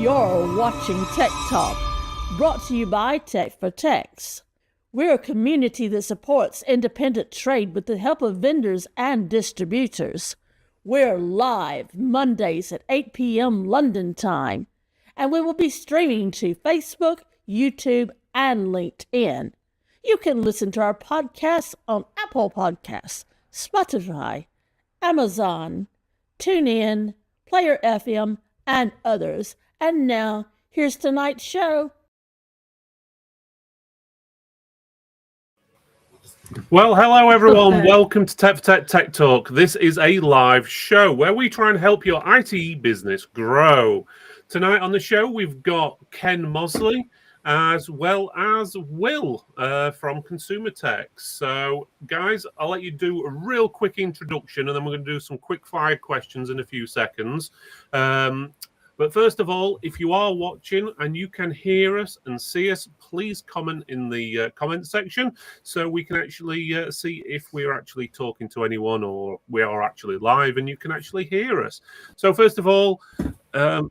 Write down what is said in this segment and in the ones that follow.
You're watching Tech Talk, brought to you by Tech for Techs. We're a community that supports independent trade with the help of vendors and distributors. We're live Mondays at 8 p.m. London time, and we will be streaming to Facebook, YouTube, and LinkedIn. You can listen to our podcasts on Apple Podcasts, Spotify, Amazon, TuneIn, Player FM, and others. And now, here's tonight's show. Well, hello everyone. Welcome to Tech for Tech Tech Talk. This is a live show where we try and help your IT business grow. Tonight on the show, we've got Ken Mosley as well as Will from Consumer Tech. So, guys, I'll let you do a real quick introduction, and then we're going to do some quick fire questions in a few seconds. But first of all, if you are watching and you can hear us and see us, please comment in the comment section so we can actually see if we're actually talking to anyone or we are actually live and you can actually hear us. So first of all, have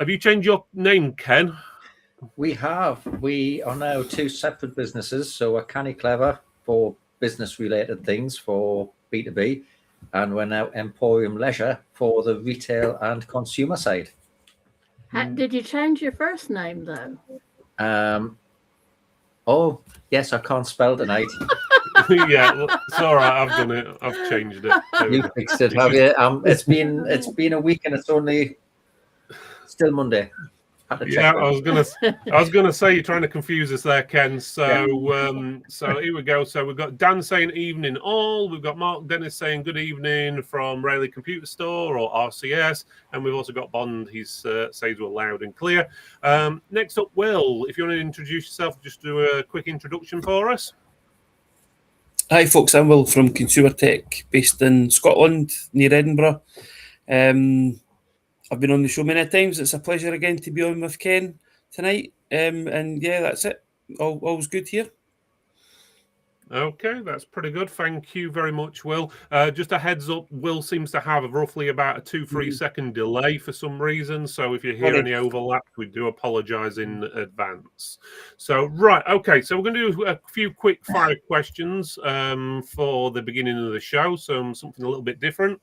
you changed your name, Ken? We have. We are now two separate businesses. So we're Canny Clever for business-related things for B2B, and we're now Emporium Leisure for the retail and consumer side. Did you change your first name, though? Oh, yes, I can't spell tonight. Yeah, well, it's all right. I've done it. I've changed it. You fixed it, have you? It's been a week and it's only still Monday. Yeah, I was gonna say you're trying to confuse us there, Ken. So so here we go. So we've got Dan saying evening all. We've got Mark Dennis saying good evening from Rayleigh Computer Store or RCS, and we've also got Bond. He says we're loud and clear. Next up, Will, if you want to introduce yourself, just do a quick introduction for us. Hi folks, I'm Will from Consumer Tech, based in Scotland near Edinburgh. I've been on the show many times. It's a pleasure again to be on with Ken tonight. And yeah, that's it. All's good here. Okay, that's pretty good. Thank you very much, Will. Just a heads up, Will seems to have roughly about a 2-3 second delay for some reason. So if you hear any overlap, we do apologize in advance. So, right, okay. So we're going to do a few quick fire questions for the beginning of the show. So something a little bit different.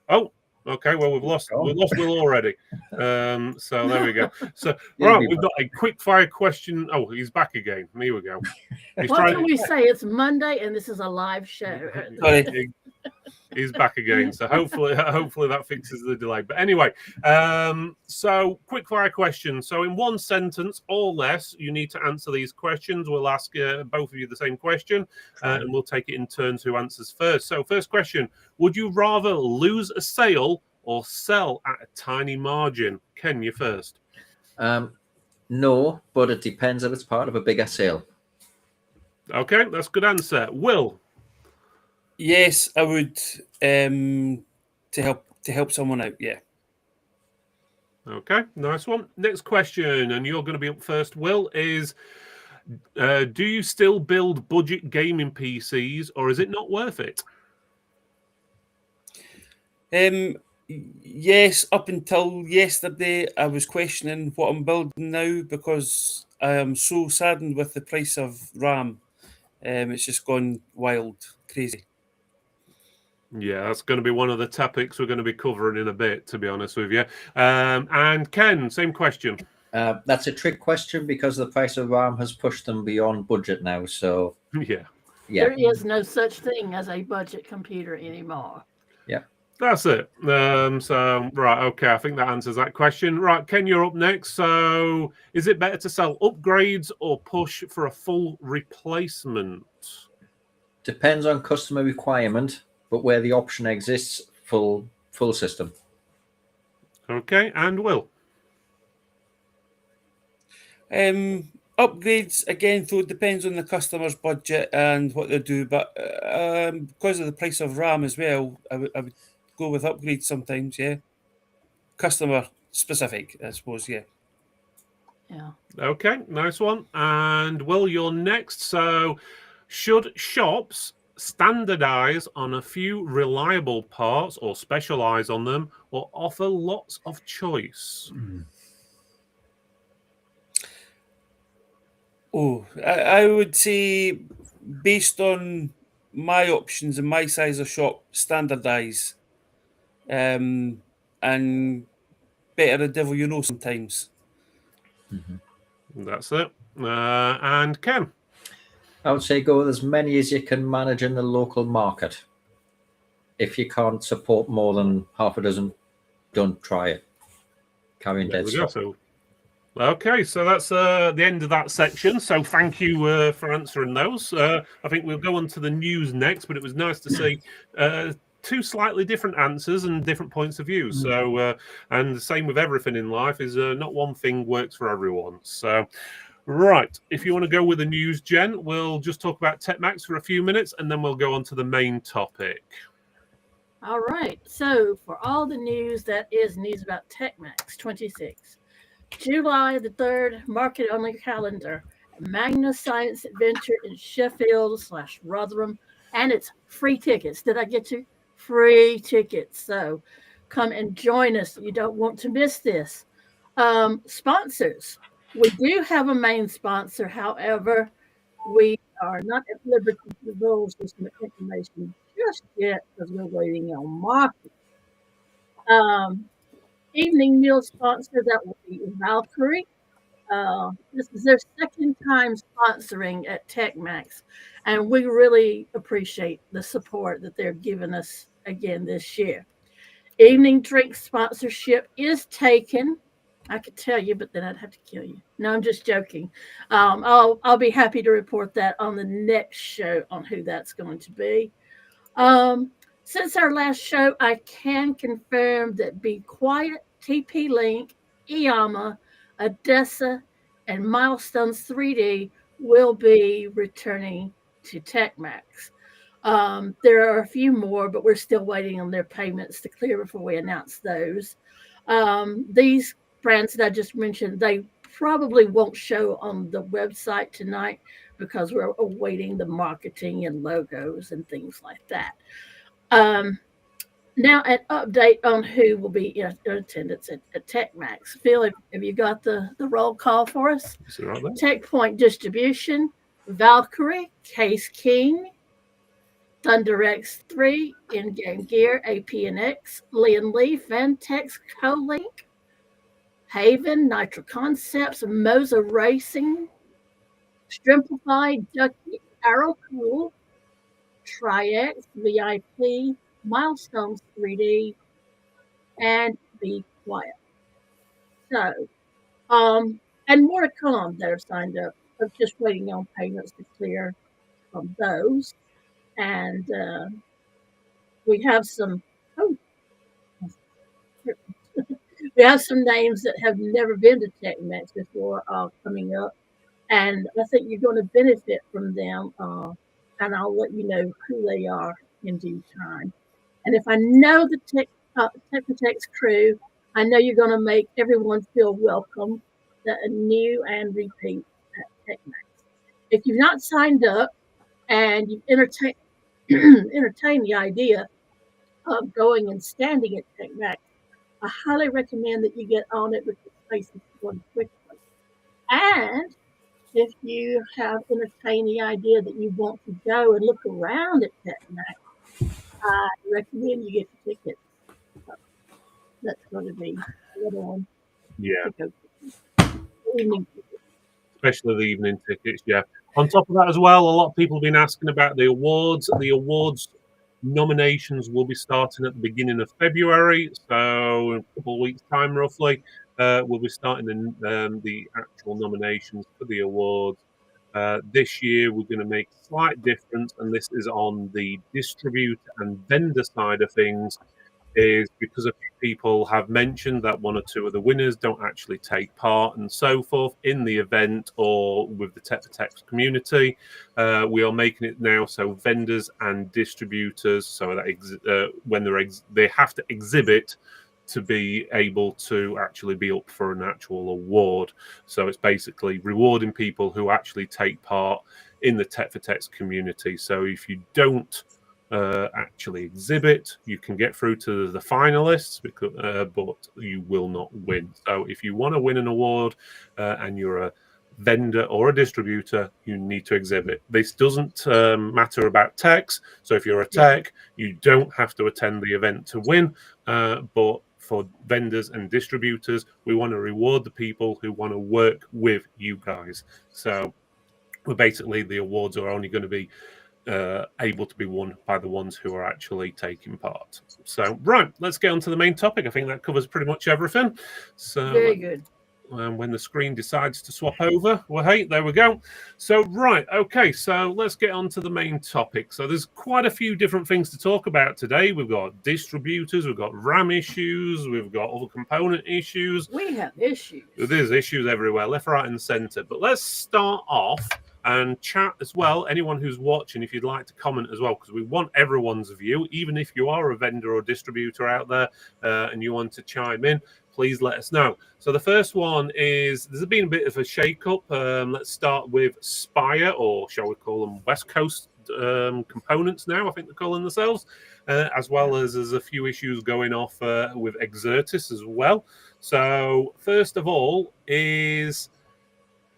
Oh, okay, well, we've lost Will already. So there we go. So, right, we've got a quick fire question. Oh, he's back again. Here we go. What can we say? It's Monday and this is a live show. He's back again. So hopefully that fixes the delay. But anyway, so quick fire question. So in one sentence or less, you need to answer these questions. We'll ask both of you the same question and we'll take it in turns who answers first. So first question, would you rather lose a sale or sell at a tiny margin? Ken, you first. No, but it depends if it's part of a bigger sale. Okay, that's a good answer. Will? Yes, I would to help someone out, yeah. Okay, nice one. Next question, and you're going to be up first, Will, is do you still build budget gaming PCs or is it not worth it? Yes, up until yesterday, I was questioning what I'm building now because I am so saddened with the price of RAM. It's just gone wild, crazy. Yeah, that's going to be one of the topics we're going to be covering in a bit, to be honest with you. And Ken, same question. That's a trick question because the price of RAM has pushed them beyond budget now. So yeah, there is no such thing as a budget computer anymore. Yeah. That's it. So, right, okay, I think that answers that question. Right, Ken, you're up next. So, is it better to sell upgrades or push for a full replacement? Depends on customer requirement, but where the option exists, full system. Okay, and Will? Upgrades, again, though, it depends on the customer's budget and what they do, but because of the price of RAM as well, I would go with upgrades sometimes, yeah. Customer specific, I suppose, yeah. Yeah. Okay, nice one. And Will, you're next. So, should shops standardize on a few reliable parts or specialize on them or offer lots of choice? Oh, I would say, based on my options and my size of shop, standardise, and better the devil you know sometimes. That's it. And Ken. I would say go with as many as you can manage in the local market. If you can't support more than half a dozen, don't try it. Carry in There dead we go. stock. So, okay, so that's the end of that section. So thank you for answering those. I think we'll go on to the news next, but it was nice to see two slightly different answers and different points of view. So, and the same with everything in life is not one thing works for everyone. So, right, if you want to go with the news, Jen, we'll just talk about TechMax for a few minutes, and then we'll go on to the main topic. All right. So, for all the news that is news about TechMax 26, July the 3rd, market only calendar, Magna Science Adventure in Sheffield/Rotherham, and it's free tickets. Did I get you? Free tickets. So, come and join us. You don't want to miss this. Sponsors. We do have a main sponsor. However, we are not at liberty to divulge this information just yet because we're waiting on market. Um, Evening meal sponsor that will be Valkyrie. This is their second time sponsoring at TechMax, and we really appreciate the support that they're giving us again this year. Evening drink sponsorship is taken. I could tell you, but then I'd have to kill you. No, I'm just joking. I'll be happy to report that on the next show on who that's going to be. Um, since our last show, I can confirm that Be Quiet, TP Link, IAMA, Odessa, and Milestones 3D will be returning to TechMax. There are a few more, but we're still waiting on their payments to clear before we announce those. These brands that I just mentioned, they probably won't show on the website tonight because we're awaiting the marketing and logos and things like that. Um, Now, an update on who will be in attendance at TechMax. Phil, have you got the roll call for us? Is it right there? TechPoint Distribution, Valkyrie, Case King, Thunder X3, In-Game Gear, APNX, Lian Lee, Fantex, Colink, Haven, Nitro Concepts, Moza Racing, Strimplify, Ducky, Aerocool, Tri-X, VIP, Milestones 3D, and Be Quiet. So, and more to come that are signed up. I'm just waiting on payments to clear from those. And we have some, oh, we have some names that have never been to TechMax before coming up. And I think you're going to benefit from them. And I'll let you know who they are in due time. And if I know the TechProtects crew, I know you're going to make everyone feel welcome, that are new and repeat at TechMax. If you've not signed up and you've entertained the idea of going and standing at TechMax, I highly recommend that you get on it because space is going quickly. And if you have entertained the idea that you want to go and look around at TechMax, I recommend you get your tickets. So that's going to be a little one. Yeah. Evening. Especially the evening tickets, yeah. On top of that as well, a lot of people have been asking about the awards. The awards nominations will be starting at the beginning of February, so in a couple of weeks' time, roughly, we'll be starting the actual nominations for the awards. This year, we're going to make a slight difference, and this is on the distributor and vendor side of things, is because a few people have mentioned that one or two of the winners don't actually take part and so forth in the event or with the Tech for Techs community. We are making it now so vendors and distributors, so that when they have to exhibit to be able to actually be up for an actual award. So it's basically rewarding people who actually take part in the Tech for Techs community. So if you don't actually exhibit, you can get through to the finalists, but you will not win. So if you want to win an award and you're a vendor or a distributor, you need to exhibit. This doesn't matter about techs. So if you're a tech, you don't have to attend the event to win. But for vendors and distributors, we want to reward the people who want to work with you guys. So basically, the awards are only going to be able to be won by the ones who are actually taking part. So, right, let's get on to the main topic. I think that covers pretty much everything. So, Very good. when the screen decides to swap over, well, hey, there we go. So, right, okay, so let's get on to the main topic. So, there's quite a few different things to talk about today. We've got distributors, we've got RAM issues, we've got other component issues. We have issues. There's issues everywhere, left, right, and center. But let's start off and chat as well. Anyone who's watching, if you'd like to comment as well, because we want everyone's view, even if you are a vendor or distributor out there and you want to chime in, please let us know. So the first one is, there's been a bit of a shake-up. Let's start with Spire, or shall we call them West Coast components now, I think they're calling themselves, as well as there's a few issues going off with Exertis as well. So first of all is,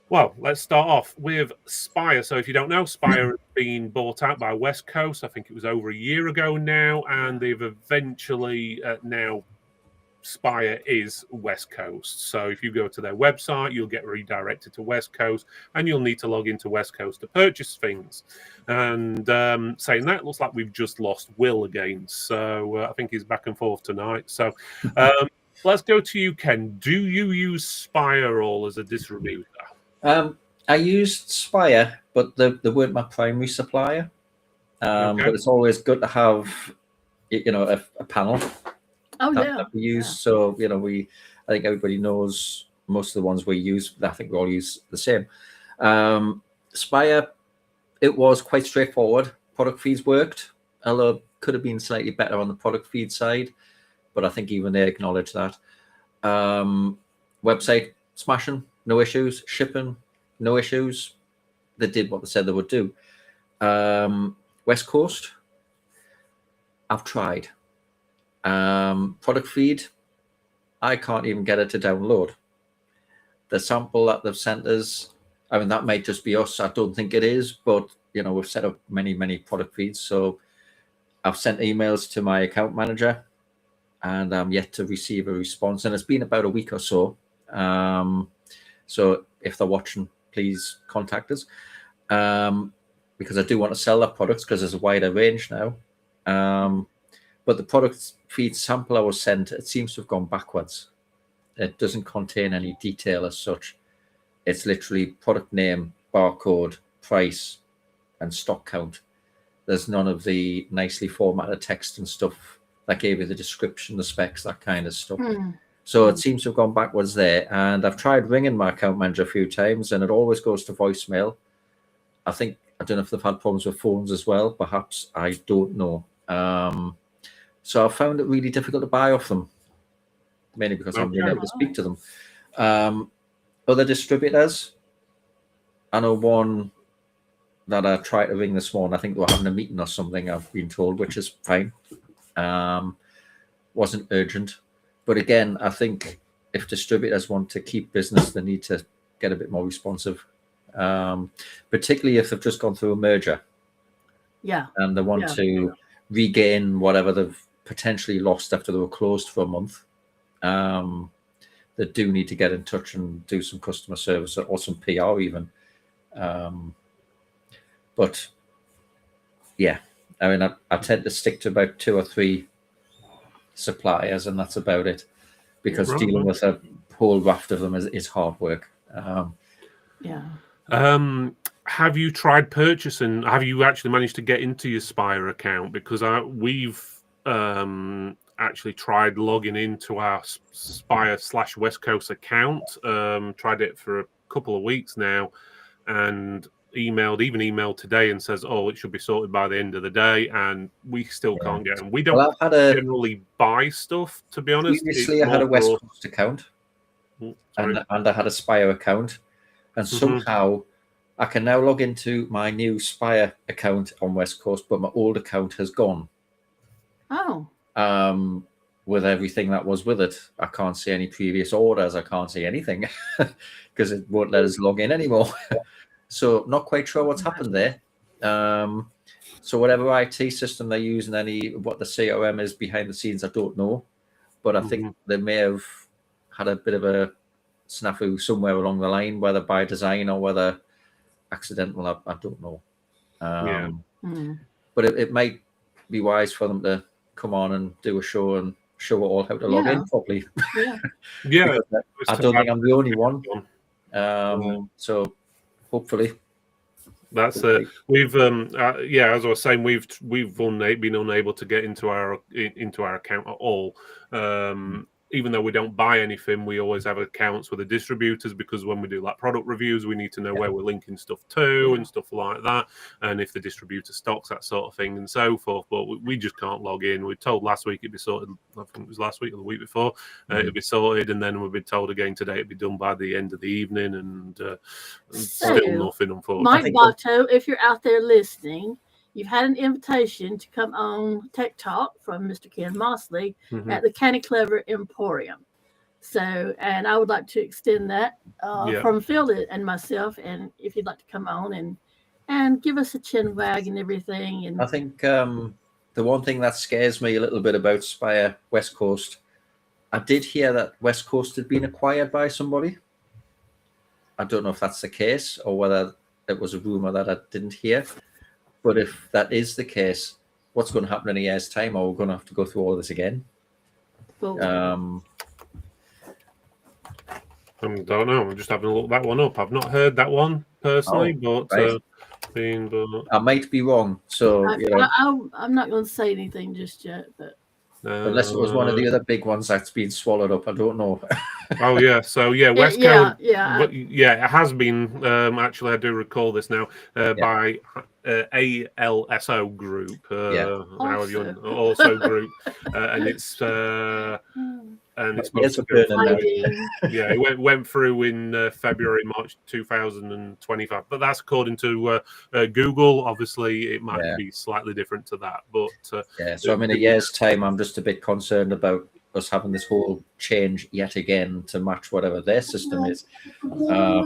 well, let's start off with Spire. So if you don't know, Spire has been bought out by West Coast. I think it was over a year ago now, and they've eventually now Spire is West Coast. So if you go to their website, you'll get redirected to West Coast, and you'll need to log into West Coast to purchase things. And saying that, looks like we've just lost Will again. So I think he's back and forth tonight. So let's go to you, Ken. Do you use Spire all as a distributor? I used Spire, but they weren't my primary supplier. But it's always good to have, a panel. Oh, that we use. So, I think everybody knows most of the ones we use. I think we all use the same. Spire, it was quite straightforward. Product feeds worked, although it could have been slightly better on the product feed side, but I think even they acknowledge that. Website, smashing, no issues. Shipping, no issues. They did what they said they would do. West Coast, I've tried. Product feed, I can't even get it to download. The sample that they've sent us, I mean, that might just be us. I don't think it is, but we've set up many product feeds. So I've sent emails to my account manager, and I'm yet to receive a response. And it's been about a week or so. So if they're watching, please contact us, because I do want to sell their products, because there's a wider range now. But the product feed sample I was sent, it seems to have gone backwards. It doesn't contain any detail as such. It's literally product name, barcode, price, and stock count. There's none of the nicely formatted text and stuff that gave you the description, the specs, that kind of stuff. So it seems to have gone backwards there. And I've tried ringing my account manager a few times, and it always goes to voicemail. I don't know if they've had problems with phones as well. Perhaps, I don't know. So I found it really difficult to buy off them, mainly because I'm being able to speak to them. Other distributors, I know one that I tried to ring this morning. I think they were having a meeting or something, I've been told, which is fine. Wasn't urgent. But again, I think if distributors want to keep business, they need to get a bit more responsive, particularly if they've just gone through a merger. Yeah. And they want to regain whatever they've potentially lost after they were closed for a month. They do need to get in touch and do some customer service or some PR even. But yeah, I mean, I tend to stick to about 2 or 3 suppliers, and that's about it, because dealing with a whole raft of them is hard work. Have you tried purchasing? Have you actually managed to get into your Spire account? Because we've actually tried logging into our Spire/West Coast account. Tried it for a couple of weeks now, and emailed today and says, it should be sorted by the end of the day, and we still can't get them. We don't generally buy stuff, to be honest. Previously, I had a West Coast account, and I had a Spire account, and somehow I can now log into my new Spire account on West Coast, but my old account has gone. Oh. with everything that was with it. I can't see any previous orders. I can't see anything because it won't let us log in anymore. So not quite sure what's happened there. So whatever IT system they're using, what the CRM is behind the scenes, I don't know. But I think they may have had a bit of a snafu somewhere along the line, whether by design or whether accidental. I don't know. But it might be wise for them to come on and do a show and show all how to log in properly. Yeah. I don't think I'm the only one. So hopefully. That's we've as I was saying, we've been unable to get into our account at all. Even though we don't buy anything, we always have accounts with the distributors, because when we do like product reviews, we need to know where we're linking stuff to and stuff like that, and if the distributor stocks that sort of thing and so forth. But we just can't log in. We were told last week it'd be sorted. I think it was last week or the week before. It'd be sorted, and then we've been told again today it'd be done by the end of the evening, and still nothing, unfortunately. Mike Bartow, if you're out there listening, you've had an invitation to come on Tech Talk from Mr. Ken Mosley at the Canny Clever Emporium. So, and I would like to extend that from Phil and myself. And if you'd like to come on and give us a chin wag and everything. And I think the one thing that scares me a little bit about Spire West Coast, I did hear that West Coast had been acquired by somebody. I don't know if that's the case or whether it was a rumor that I didn't hear. But if that is the case, what's going to happen in a year's time? Are we going to have to go through all this again? I don't know. I'm just having a look that one up. I've not heard that one personally, but I might be wrong. So I'm not going to say anything just yet. But unless it was one of the other big ones that's been swallowed up, I don't know. Oh yeah, so West Coast. It has been. Actually, I do recall this now by ALSO Group, also Group, and it's supposed to go. It went through in February, March 2025, but that's according to Google. Obviously, it might be slightly different to that, but so I'm in a year's time. I'm just a bit concerned about us having this whole change yet again to match whatever their system is. There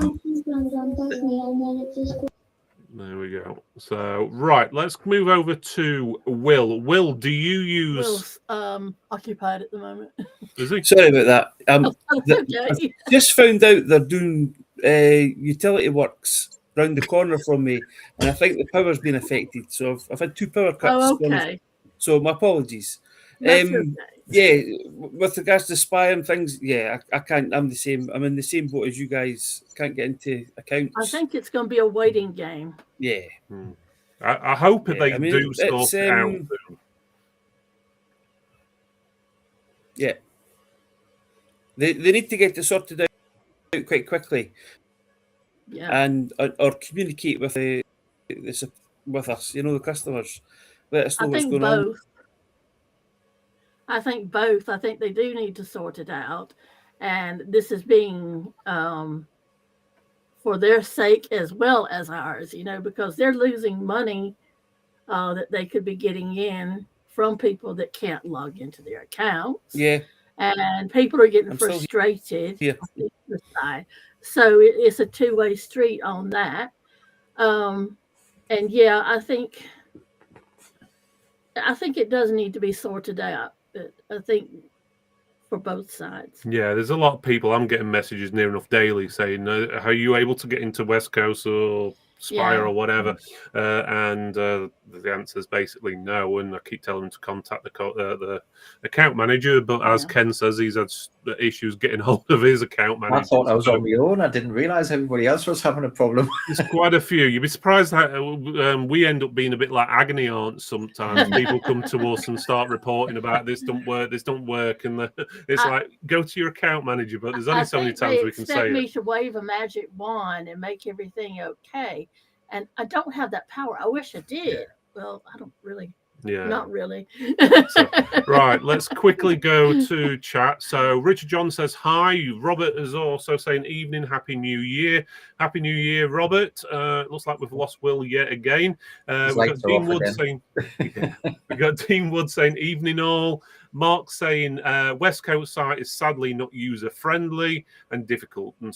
we go. So, right, let's move over to Will. Will, do you use... Will's occupied at the moment. Is he? Sorry about that. Just found out they're doing utility works round the corner from me, and I think the power's been affected. So I've had 2 power cuts. Oh, okay. So my apologies. With regards to Spire and things, I can't. I'm the same. I'm in the same boat as you guys. Can't get into accounts. I think it's going to be a waiting game. Yeah. I hope they do sort it out. Yeah. They need to get it sorted out quite quickly. Yeah. And or communicate with with us, the customers. Let us know what's going on. I think both. I think they do need to sort it out. And this is being for their sake as well as ours, because they're losing money that they could be getting in from people that can't log into their accounts. Yeah. And people are getting frustrated. On the other side. So it's a two-way street on that. And I think it does need to be sorted out. I think for both sides. Yeah, there's a lot of people. I'm getting messages near enough daily saying, "Are you able to get into West Coast or Spire or whatever?" And the answer is basically no. And I keep telling them to contact the account manager, but as Ken says, he's had issues getting hold of his account manager. I thought I was on my own. I didn't realize everybody else was having a problem. There's quite a few. You'd be surprised how we end up being a bit like agony aunts sometimes. People come to us and start reporting about this don't work, and it's like, go to your account manager. But there's only so many times we can say it. They expect me to wave a magic wand and make everything okay, and I don't have that power. I wish I did. Well, I don't really. Yeah. Not really. Right, let's quickly go to chat. So Richard John says hi. Robert is also saying evening, Happy New Year. Happy New Year, Robert. Looks like we've lost Will yet again. We've got Dean Wood saying evening all. Mark saying West Coast site is sadly not user friendly and difficult, and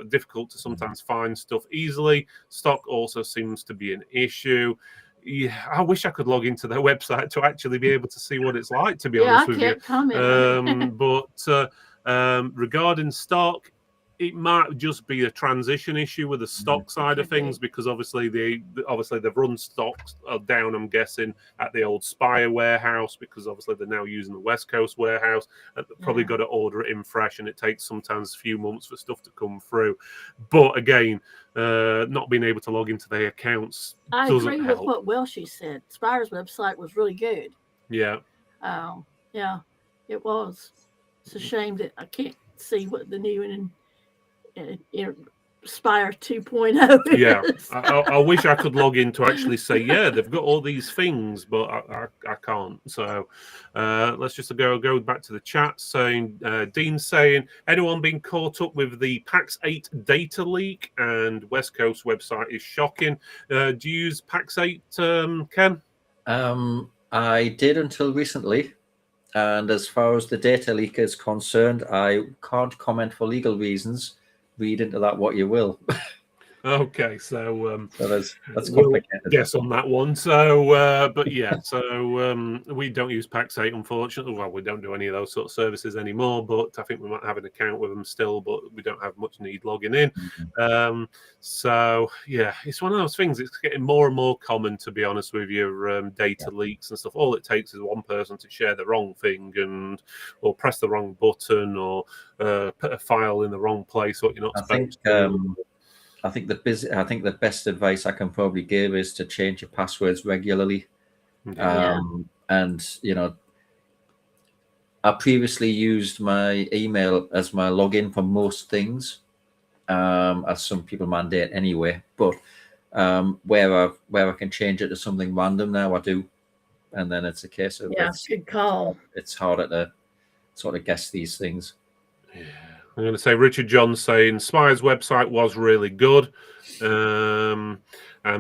difficult to sometimes find stuff easily. Stock also seems to be an issue. Yeah, I wish I could log into their website to actually be able to see what it's like, to be honest with you. I can't comment. But regarding stock, it might just be a transition issue with the stock side of things, because obviously they've run stocks down, I'm guessing, at the old Spire warehouse, because obviously they're now using the West Coast warehouse, and they've probably got to order it in fresh, and it takes sometimes a few months for stuff to come through. But again, not being able to log into their accounts doesn't help. I agree with what Welshie said. Spire's website was really good. Yeah. Yeah, it was. It's a shame that I can't see what the new and Spire 2.0 is. Yeah, I wish I could log in to actually say, yeah, they've got all these things, but I can't. So let's just go back to the chat. Saying Dean saying, anyone been caught up with the PAX 8 data leak? And West Coast website is shocking. Do you use PAX 8, Ken? I did until recently. And as far as the data leak is concerned, I can't comment for legal reasons. Read into that what you will. Okay, so that's complicated. We'll guess on that one. So, but yeah, so we don't use PAX 8, unfortunately. Well, we don't do any of those sort of services anymore, but I think we might have an account with them still, but we don't have much need logging in. So, yeah, it's one of those things. It's getting more and more common, to be honest with you, data leaks and stuff. All it takes is one person to share the wrong thing or press the wrong button or put a file in the wrong place, what you're not supposed to. I think the best advice I can probably give is to change your passwords regularly. And I previously used my email as my login for most things, as some people mandate anyway. But where I can change it to something random now, I do, and then it's a case of good call. It's harder to sort of guess these things. Yeah. I'm going to say Richard John saying Spire's website was really good, and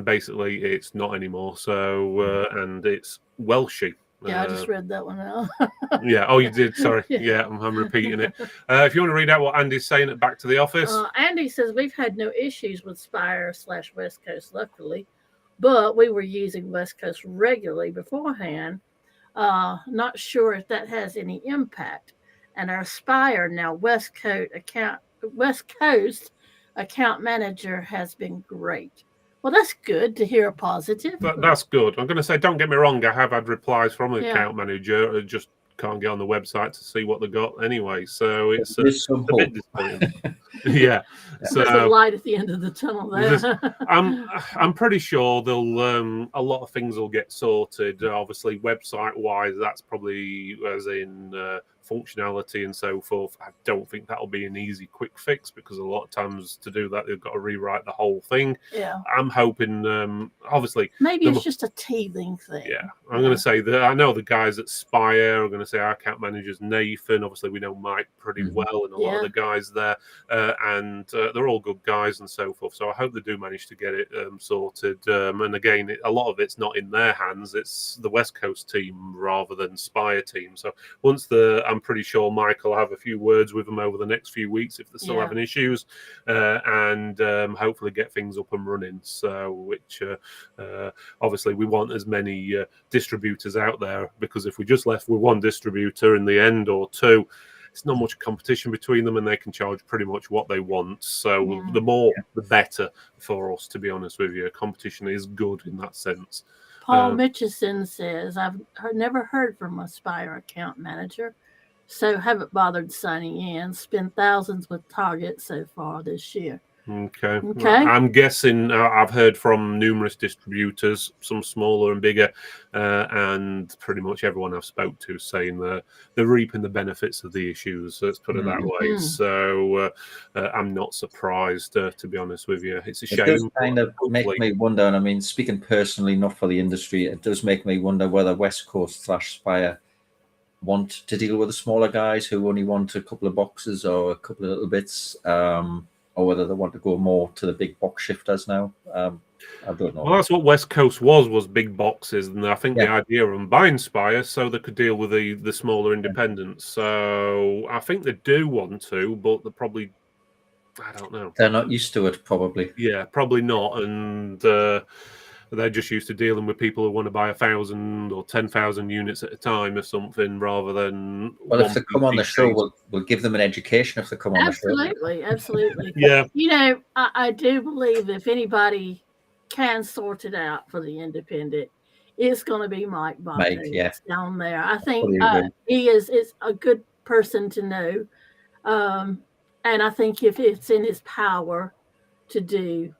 basically it's not anymore. So and it's Welshie. Yeah, I just read that one out. Yeah. Oh, you did. Sorry. Yeah, I'm repeating it. If you want to read out what Andy's saying at Back to the Office. Andy says we've had no issues with Spire/West Coast, luckily, but we were using West Coast regularly beforehand. Not sure if that has any impact. And our Spire now West Coast account manager has been great. Well, that's good to hear a positive. That's good. I'm going to say, don't get me wrong, I have had replies from the account manager. I just can't get on the website to see what they got anyway. So it's a bit disappointing. Yeah. So there's a light at the end of the tunnel there. I'm pretty sure they'll a lot of things will get sorted. Obviously, website wise, that's probably as in functionality and so forth. I don't think that'll be an easy quick fix, because a lot of times to do that they've got to rewrite the whole thing. Yeah. I'm hoping obviously maybe it's just a teething thing. Yeah. I'm going to say that I know the guys at Spire. I'm going to say our account manager's Nathan. Obviously we know Mike pretty well, and a lot of the guys there, and they're all good guys and so forth. So I hope they do manage to get it sorted. And again, a lot of it's not in their hands. It's the West Coast team rather than Spire team. So once I'm pretty sure Mike will have a few words with them over the next few weeks if they're still having issues, and hopefully get things up and running. So, which obviously we want as many distributors out there, because if we just left with one distributor in the end or two, it's not much competition between them, and they can charge pretty much what they want. So the more, the better for us, to be honest with you. Competition is good in that sense. Paul Mitchison says, I've never heard from a Spire account manager, so haven't bothered signing in. Spent thousands with Target so far this year. Okay. I'm guessing I've heard from numerous distributors, some smaller and bigger, and pretty much everyone I've spoke to saying they're reaping the benefits of the issues. Let's put it that way. So I'm not surprised, to be honest with you. It's a shame. It does kind of make me wonder, and I mean, speaking personally, not for the industry, it does make me wonder whether West Coast / Spire want to deal with the smaller guys who only want a couple of boxes or a couple of little bits. or whether they want to go more to the big box shifters now. I don't know. Well, that's what West Coast was big boxes, and I think the Yeah. idea of them buying Spire so they could deal with the smaller independents. So I think they do want to, but they're probably, I don't know. They're not used to it, probably. Yeah, probably not, and they're just used to dealing with people who want to buy 1,000 or 10,000 units at a time or something, rather than. Well, if they come on the show, case. we'll give them an education if they come on the show. Absolutely. Yeah. You know, I do believe if anybody can sort it out for the independent, it's going to be Mike Mike, yeah. down there. I think Totally agree. he is a good person to know. And I think if it's in his power to do,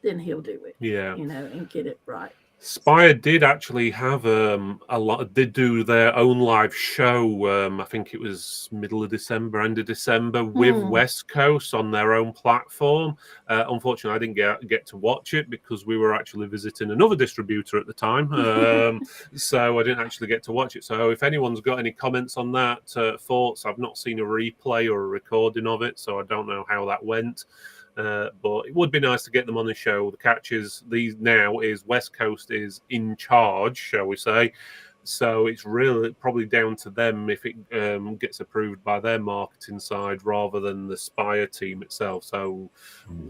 then he'll do it. Yeah. You know, and get it right. Spire did actually have did do their own live show. I think it was middle of December, end of December, with West Coast on their own platform. Unfortunately, I didn't get to watch it because we were actually visiting another distributor at the time, so I didn't actually get to watch it. So if anyone's got any comments on that, thoughts, I've not seen a replay or a recording of it, so I don't know how that went. But it would be nice to get them on the show. The catch is now is West Coast is in charge, shall we say. So it's really probably down to them if it gets approved by their marketing side rather than the Spire team itself. So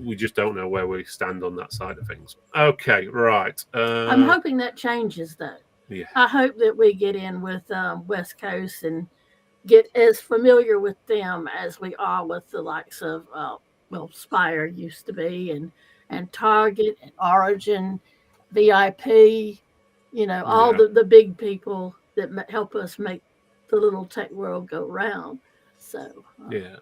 we just don't know where we stand on that side of things. Okay, right. I'm hoping that changes, though. Yeah. I hope that we get in with West Coast and get as familiar with them as we are with the likes of Spire used to be, and Target and Origin, VIP, you know, all the big people that help us make the little tech world go round. So yeah.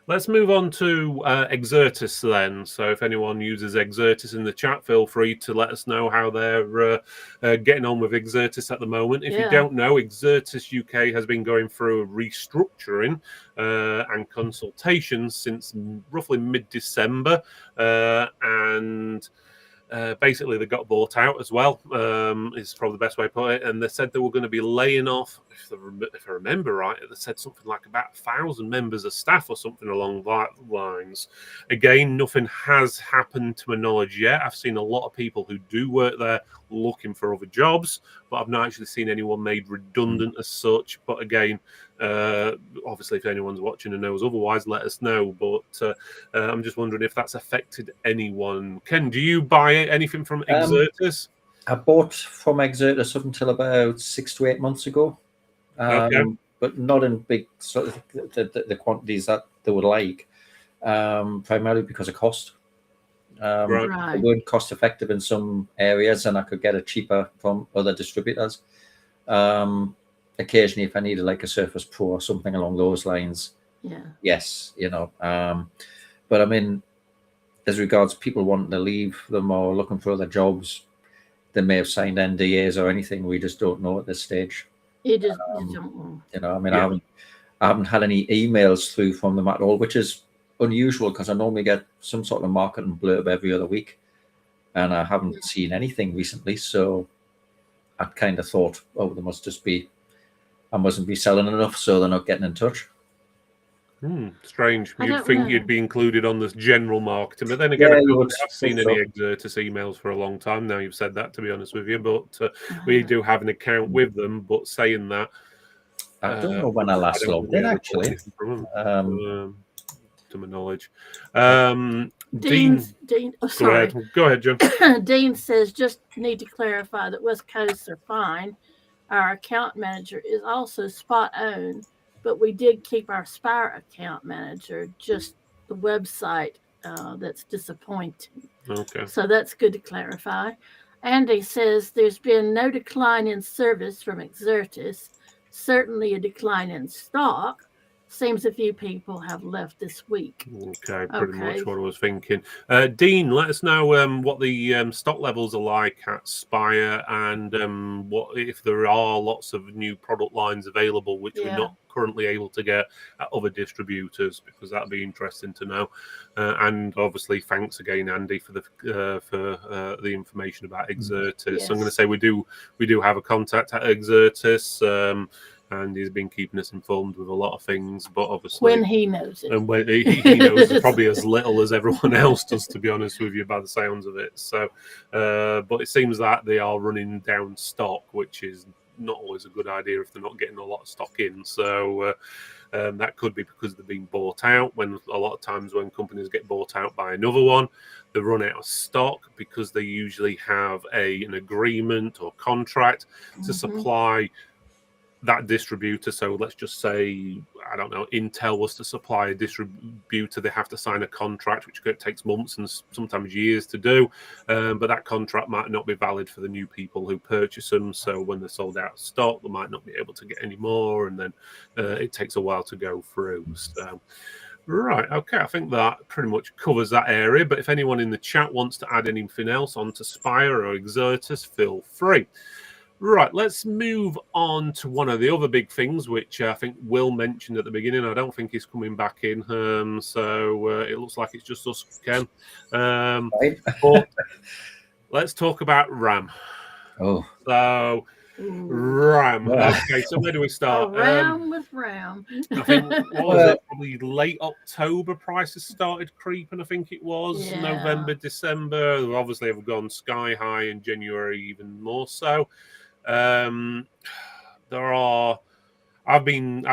Let's move on to Exertis then. So if anyone uses Exertis in the chat, feel free to let us know how they're getting on with Exertis at the moment. If you don't know, Exertis UK has been going through a restructuring and consultations since roughly mid-December. And basically they got bought out as well, is probably the best way to put it. And they said they were going to be laying off, if I remember right, they said something like about 1,000 members of staff or something along that lines. Again, nothing has happened to my knowledge yet. I've seen a lot of people who do work there looking for other jobs, but I've not actually seen anyone made redundant as such. But again, obviously if anyone's watching and knows otherwise, let us know. But I'm just wondering if that's affected anyone. Ken, do you buy anything from Exertis? I bought from Exertis up until about 6 to 8 months ago, but not in big sort of the quantities that they would like, primarily because of cost. They weren't cost effective in some areas, and I could get it cheaper from other distributors. Occasionally, if I needed like a Surface Pro or something along those lines, yes, you know. But I mean, as regards people wanting to leave them or looking for other jobs, they may have signed NDAs or anything. We just don't know at this stage. You just don't know. You know, I mean, I haven't had any emails through from them at all, which is unusual because I normally get some sort of marketing blurb every other week, and I haven't seen anything recently. So I kind of thought, oh, there must just be, I mustn't be selling enough, so they're not getting in touch. Strange. You'd think you'd be included on this general marketing, but then again, I haven't seen any Exertis emails for a long time now. You've said that, to be honest with you, but we do have an account with them. But saying that, I don't know when I last logged in, actually. To my knowledge, Dean. Oh, sorry. Go ahead, John. Dean says, just need to clarify that West Coasts are fine. Our account manager is also spot owned, but we did keep our Spire account manager, just the website that's disappointing. Okay. So that's good to clarify. Andy says there's been no decline in service from Exertis, certainly a decline in stock. Seems a few people have left this week. Okay, pretty much what I was thinking. Dean, let us know what the stock levels are like at Spire, and what if there are lots of new product lines available which we're not currently able to get at other distributors, because that'd be interesting to know. And obviously, thanks again, Andy, for the information about Exertis. I'm going to say we do have a contact at Exertis. and he's been keeping us informed with a lot of things. But obviously, when he knows it. and when he knows probably as little as everyone else does, to be honest with you, by the sounds of it. So, but it seems that they are running down stock, which is not always a good idea if they're not getting a lot of stock in. So that could be because they're being bought out. When a lot of times when companies get bought out by another one, they run out of stock because they usually have an agreement or contract to supply that distributor. So let's just say, I don't know, Intel was to supply a distributor, they have to sign a contract, which takes months and sometimes years to do. But that contract might not be valid for the new people who purchase them. So when they're sold out of stock, they might not be able to get any more. And then it takes a while to go through. So, right, okay, I think that pretty much covers that area. But if anyone in the chat wants to add anything else onto Spire or Exertus, feel free. Right, let's move on to one of the other big things, which I think Will mentioned at the beginning. I don't think he's coming back in, so it looks like it's just us, Ken. But let's talk about RAM. Oh, so RAM. Okay, so where do we start? RAM with RAM. I think what was it? Probably late October prices started creeping. I think it was November, December. They obviously have gone sky high in January, even more so. I've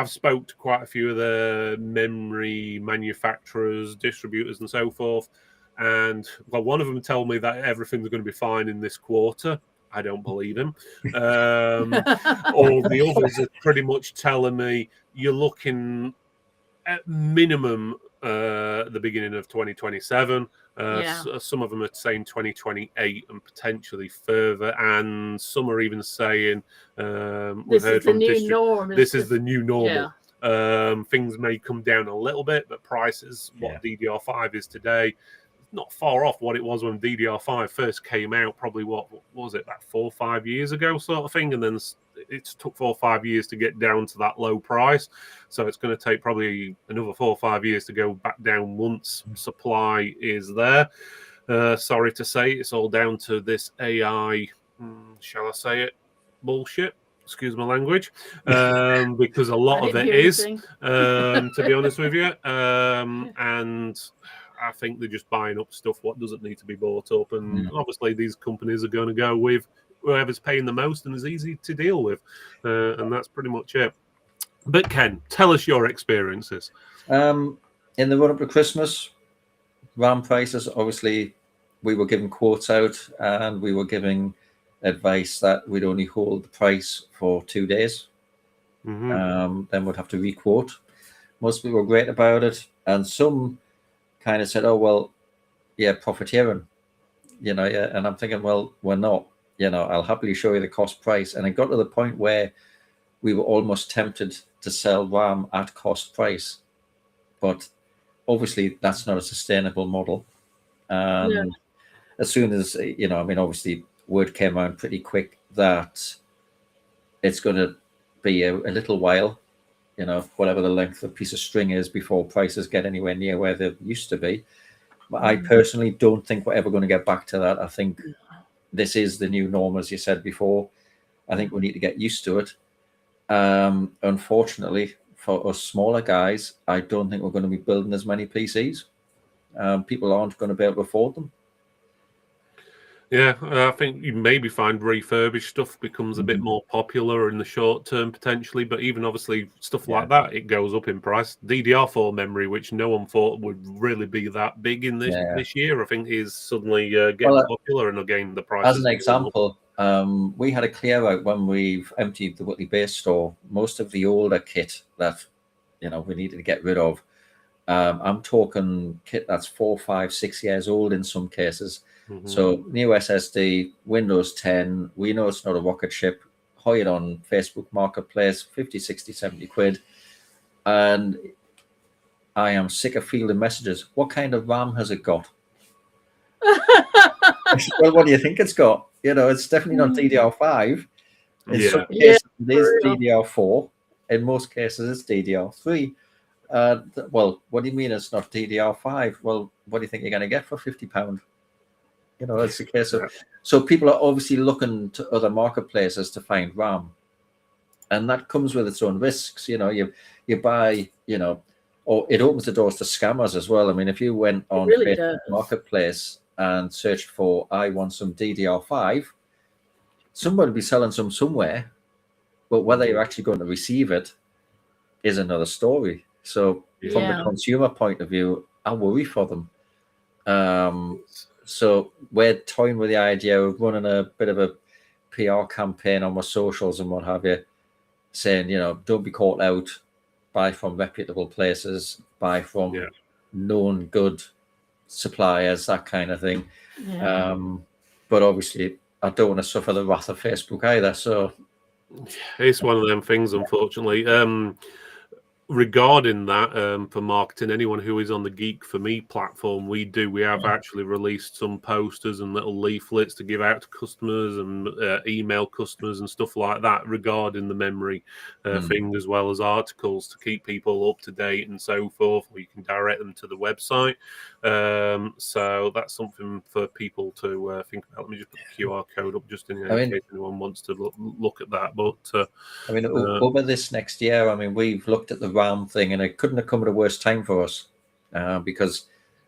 spoke to quite a few of the memory manufacturers, distributors, and so forth. And well, one of them told me that everything's going to be fine in this quarter. I don't believe him. All the others are pretty much telling me you're looking at minimum the beginning of 2027. Some of them are saying 2028 and potentially further, and some are even saying we've heard from this is the new normal. Things may come down a little bit, but prices, what DDR5 is today, not far off what it was when DDR5 first came out, probably what was it, about 4 or 5 years ago sort of thing, and then it took 4 or 5 years to get down to that low price. So it's going to take probably another 4 or 5 years to go back down once supply is there. Sorry to say, it's all down to this AI, shall I say it, bullshit. Excuse my language, because a lot of it is, to be honest with you. And I think they're just buying up stuff what doesn't need to be bought up. And obviously these companies are going to go with whoever's paying the most and is easy to deal with. And that's pretty much it. But Ken, tell us your experiences. In the run-up to Christmas, RAM prices, obviously, we were giving quotes out and we were giving advice that we'd only hold the price for 2 days. Then we'd have to re-quote. Most people were great about it. And some kind of said, oh, well, yeah, profiteering, and I'm thinking, well, we're not, I'll happily show you the cost price. And it got to the point where we were almost tempted to sell RAM at cost price, but obviously that's not a sustainable model. And as soon as, obviously word came around pretty quick that it's going to be a little while, whatever the length of a piece of string is before prices get anywhere near where they used to be. But I personally don't think we're ever going to get back to that. I think this is the new norm, as you said before. I think we need to get used to it. Unfortunately, for us smaller guys, I don't think we're going to be building as many PCs. People aren't going to be able to afford them. Yeah, I think you maybe find refurbished stuff becomes a bit more popular in the short term, potentially. But even obviously stuff like that, it goes up in price. DDR4 memory, which no one thought would really be that big in this year, I think is suddenly getting popular. And again, the price. As an example, we had a clear out when we've emptied the Whitley base store. Most of the older kit that we needed to get rid of. I'm talking kit that's 4, 5, 6 years old in some cases. So new SSD, Windows 10, we know it's not a rocket ship, hired on Facebook Marketplace, 50, 60, 70 quid. And I am sick of fielding messages. What kind of RAM has it got? Well, what do you think it's got? It's definitely not DDR5. In some cases, it is DDR4. In most cases, it's DDR3. Well, what do you mean it's not DDR5? Well, what do you think you're going to get for £50? It's the case of. So people are obviously looking to other marketplaces to find RAM. and that comes with its own risks. You know, you buy, you know, or it opens the doors to scammers as well. I mean, if you went on really Facebook does. Marketplace and searched for "I want some DDR5," somebody will be selling some somewhere, but whether you're actually going to receive it is another story. So from the Yeah. consumer point of view, I worry for them. So we're toying with the idea of running a bit of a PR campaign on our socials and what have you, saying, you know, don't be caught out, buy from reputable places, buy from known good suppliers, that kind of thing. Yeah. But obviously, I don't want to suffer the wrath of Facebook either. So it's one of them things, unfortunately. Regarding that, for marketing, anyone who is on the Geek for Me platform, we have actually released some posters and little leaflets to give out to customers and email customers and stuff like that regarding the memory thing, as well as articles to keep people up to date and so forth. Or you can direct them to the website. So that's something for people to think about. Let me just put the QR code up just in case anyone wants to look at that. But I mean, over this next year, I mean, we've looked at the RAM thing, and it couldn't have come at a worse time for us, because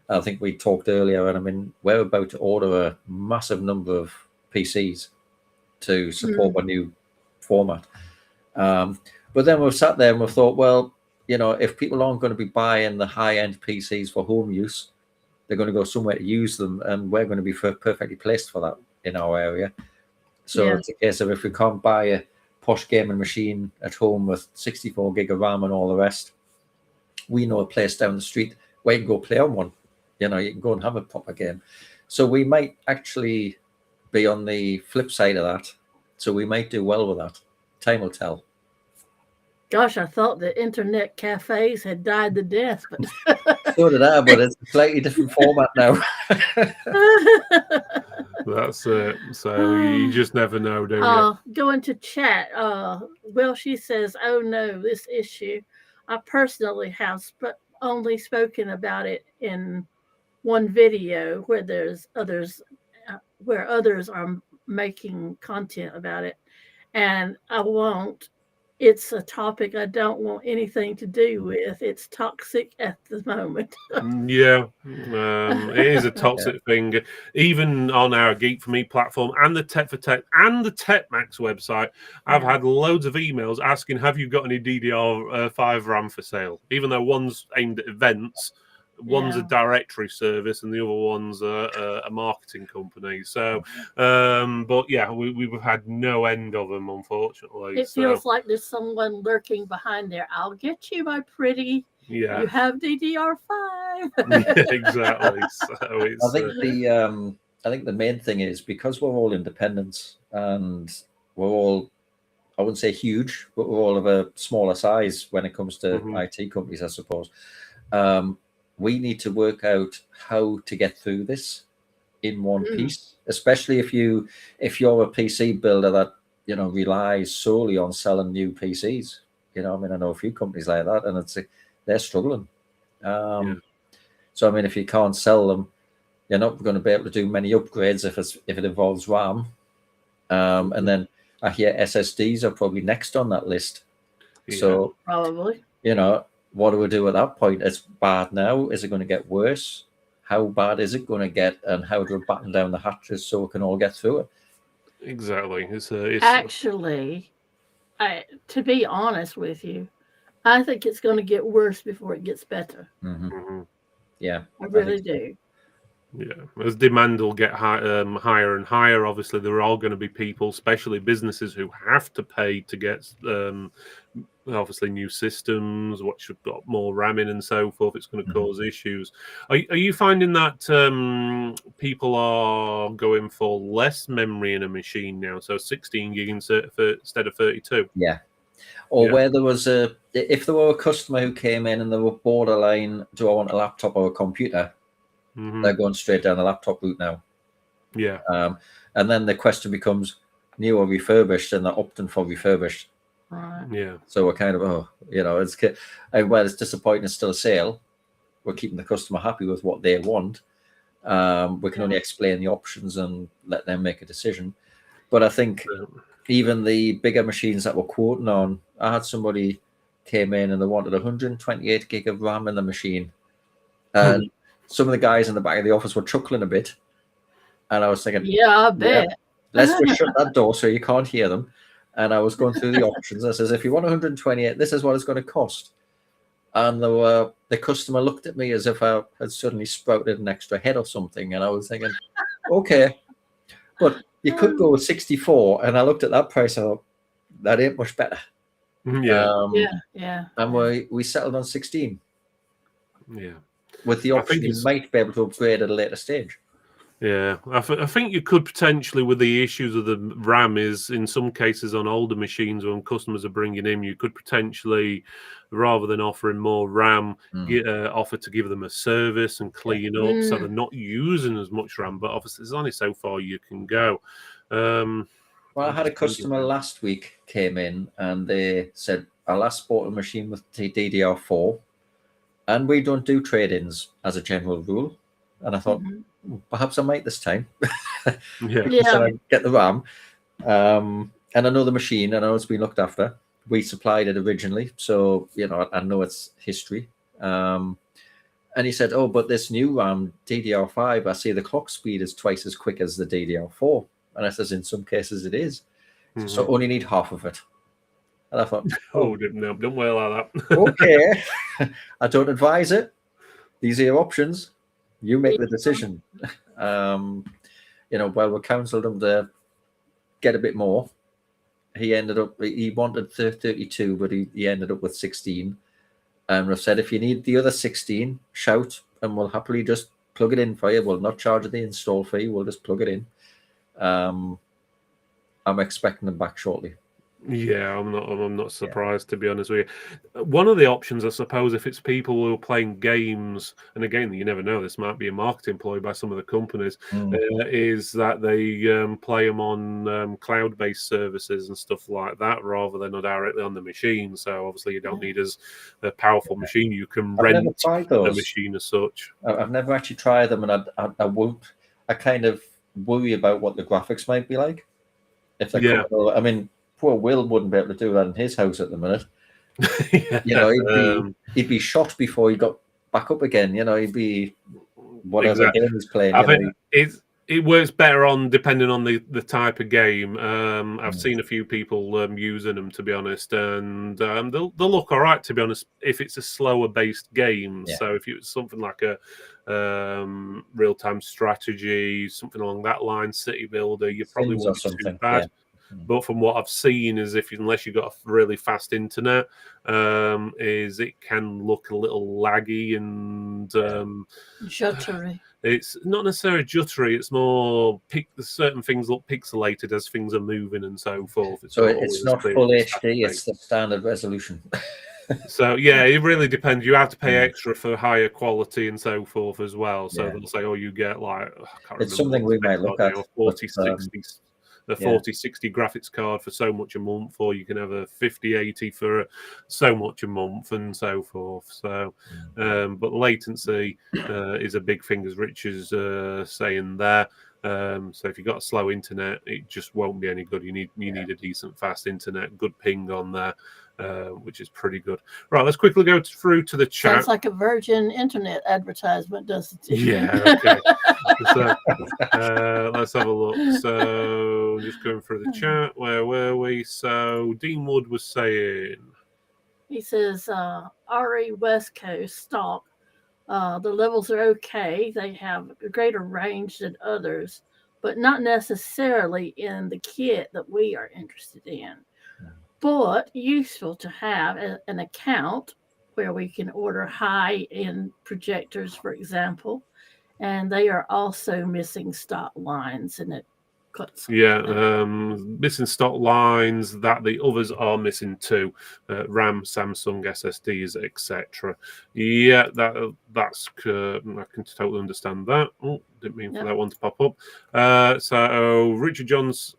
I think we talked earlier, and I mean, we're about to order a massive number of PCs to support a new format. But then we've sat there and we've thought, well, you know, if people aren't going to be buying the high-end PCs for home use, they're going to go somewhere to use them, and we're going to be perfectly placed for that in our area. So it's a case of, if we can't buy a posh gaming machine at home with 64 gig of RAM and all the rest, we know a place down the street where you can go play on one. You know, you can go and have a proper game. So we might actually be on the flip side of that. So we might do well with that. Time will tell. Gosh, I thought the internet cafes had died to death, but So did I, but it's a slightly different format now. That's it. So you just never know, do you? Going to chat. Well, she says, "Oh no, this issue. I personally have only spoken about it in one video where there's others, where others are making content about it, and I won't. It's a topic I don't want anything to do with. It's toxic at the moment." Yeah, it is a toxic thing. Even on our Geek for Me platform and the Tech for Tech and the TechMax website, I've had loads of emails asking, have you got any DDR5 RAM for sale? Even though one's aimed at events, one's a directory service, and the other one's a marketing company. So, but yeah, we've had no end of them, unfortunately. It feels like there's someone lurking behind there. "I'll get you, my pretty. Yeah, you have DDR5." Yeah, exactly. So it's, I think the main thing is, because we're all independents and we're all, I wouldn't say huge, but we're all of a smaller size when it comes to IT companies, I suppose. We need to work out how to get through this in one piece, especially if you're a PC builder that, you know, relies solely on selling new PCs. You know, I mean, I know a few companies like that, and they're struggling. So I mean, if you can't sell them, you're not going to be able to do many upgrades if it involves RAM. And then I hear SSDs are probably next on that list. So probably, you know, what do we do at that point? It's bad now. Is it going to get worse? How bad is it going to get? And how do we batten down the hatches so we can all get through it? Exactly. It's actually, to be honest with you, I think it's going to get worse before it gets better. Yeah, I really do. Yeah, as demand will get higher and higher, obviously there are all going to be people, especially businesses, who have to pay to get obviously new systems, which have got more RAM in and so forth. It's going to cause issues. Are you finding that people are going for less memory in a machine now? So 16 gig instead of 32? Yeah. Or where there was if there were a customer who came in and they were borderline, do I want a laptop or a computer? They're going straight down the laptop route now. Yeah. And then the question becomes new or refurbished, and they're opting for refurbished. Right. Yeah. So we're kind of, while it's disappointing, it's still a sale. We're keeping the customer happy with what they want. We can only explain the options and let them make a decision. But I think even the bigger machines that we're quoting on, I had somebody came in and they wanted 128 gig of RAM in the machine. And some of the guys in the back of the office were chuckling a bit. And I was thinking, Yeah, I bet. let's just shut that door so you can't hear them. And I was going through the options. I says, if you want 128, this is what it's going to cost. And the customer looked at me as if I had suddenly sprouted an extra head or something. And I was thinking, okay, but you could go with 64. And I looked at that price. I thought, that ain't much better. Yeah. And we settled on 16. Yeah. With the option you might be able to upgrade at a later stage. Yeah, I think you could potentially, with the issues of the RAM, is in some cases on older machines when customers are bringing in, you could potentially, rather than offering more RAM, offer to give them a service and clean up, so they're not using as much RAM. But obviously, there's only so far you can go. Well, I had a customer last week came in and they said, I last bought a machine with DDR4, and we don't do trade-ins as a general rule. And I thought, perhaps I might this time. So I get the RAM. And I know the machine, and I know it's been looked after. We supplied it originally, so I know its history. And he said, oh, but this new RAM, DDR5, I see the clock speed is twice as quick as the DDR4. And I says, in some cases it is. So only need half of it. And I thought, don't wear like that. Okay. I don't advise it. These are your options. You make the decision. Well, we counseled him to get a bit more. He wanted 32, but he ended up with 16. And we've said, if you need the other 16, shout, and we'll happily just plug it in for you. We'll not charge the install fee. We'll just plug it in. I'm expecting them back shortly. Yeah, I'm not surprised, to be honest with you. One of the options, I suppose, if it's people who are playing games, and again, you never know, this might be a marketing ploy by some of the companies, is that they play them on cloud-based services and stuff like that, rather than directly on the machine. So obviously, you don't need as a powerful machine. You can rent the machine as such. I've never actually tried them, and I won't. I kind of worry about what the graphics might be like. If they're I mean, poor Will wouldn't be able to do that in his house at the minute. He'd be shot before he got back up again. He'd be whatever game he's playing. I think it works better on depending on the type of game. I've seen a few people using them, to be honest, and they'll look all right, to be honest, if it's a slower based game. So if it's something like a real-time strategy, something along that line, city builder, you probably won't be too bad. But from what I've seen, is unless you've got a really fast internet, is it can look a little laggy and jittery. It's not necessarily jittery. It's more certain things look pixelated as things are moving and so forth. It's not full HD. It's the standard resolution. So yeah, it really depends. You have to pay extra for higher quality and so forth as well. So they'll say, "Oh, you get like it's something we might look at 4060." The 4060 graphics card for so much a month, or you can have a 5080 for so much a month, and so forth. So, but latency is a big thing, as Rich is saying there. So if you've got a slow internet, it just won't be any good. You need a decent fast internet, good ping on there, which is pretty good. Right, let's quickly go through to the chat. Sounds like a Virgin Internet advertisement, doesn't it? Yeah, okay. So, let's have a look. So just going through the chat. Where were we? So Dean Wood was saying, he says RE West Coast stock. The levels are okay. They have a greater range than others, but not necessarily in the kit that we are interested in. But useful to have an account where we can order high-end projectors, for example, and they are also missing stock lines, and it cuts. Missing stock lines that the others are missing too. RAM, Samsung, SSDs, etc. Yeah, that's I can totally understand that. Oh, didn't mean for that one to pop up. So Richard Johns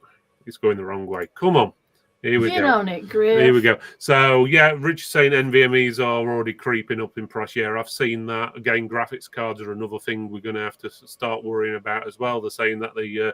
is going the wrong way. Come on. Here we go. Get on it, Griff. Here we go. So, yeah, Richard's saying NVMEs are already creeping up in price. Yeah, I've seen that. Again, graphics cards are another thing we're going to have to start worrying about as well. They're saying that the